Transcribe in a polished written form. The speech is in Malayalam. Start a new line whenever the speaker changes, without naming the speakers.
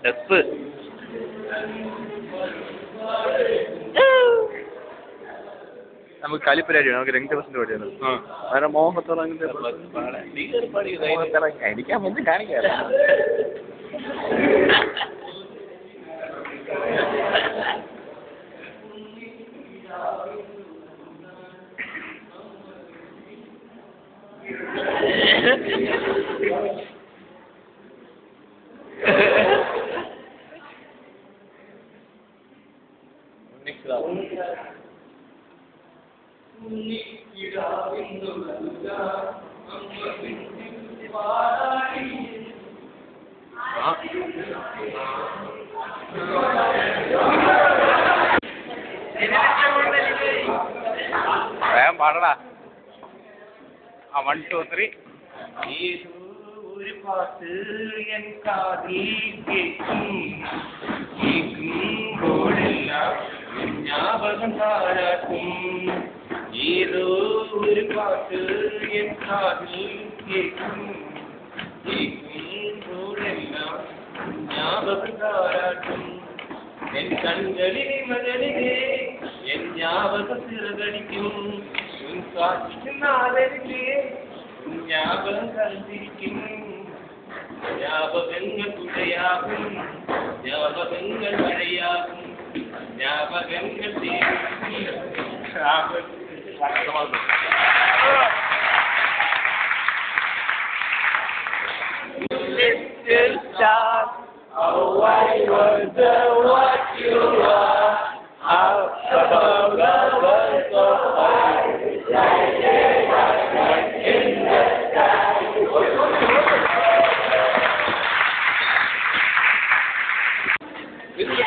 എസ് നമുക്ക് കളിപ്പരിപാടിയാണ്. നമുക്ക് രംഗപ്രസിന്റെ പരിപാടിയാണ്. അങ്ങനെ മോഹത്തിറങ്ങിന്റെ എനിക്കാ മുന്നേ കാണിക്കാം. വേഗം പാടടാ. 1 2 3. ഒരു പാട്ട് എൻ കാതിൽ കേൾക്കുമ്പോഴെല്ലാം ജ്ഞാപകം താരാട്ടും. ഏതോ ഒരു പാട്ട് എൻ കാതിൽ കേൾക്കുമ്പോഴെല്ലാം ജ്ഞാപകം താരാട്ടും. എൻ കണ്ണുകളിൽ മകളിലെ എൻ ജ്ഞാപകം ചിറകടിക്കും. ജ്ഞാപകം കണ്ടിരിക്കും. ജ്ഞാപകങ്ങൾ തുഴയാകും. ജ്ഞാപകങ്ങൾ മഴയാകും. ജ്ഞാപകങ്ങൾ Oh, I wonder what you are. Out above the world so high, like diamond in the sky. This is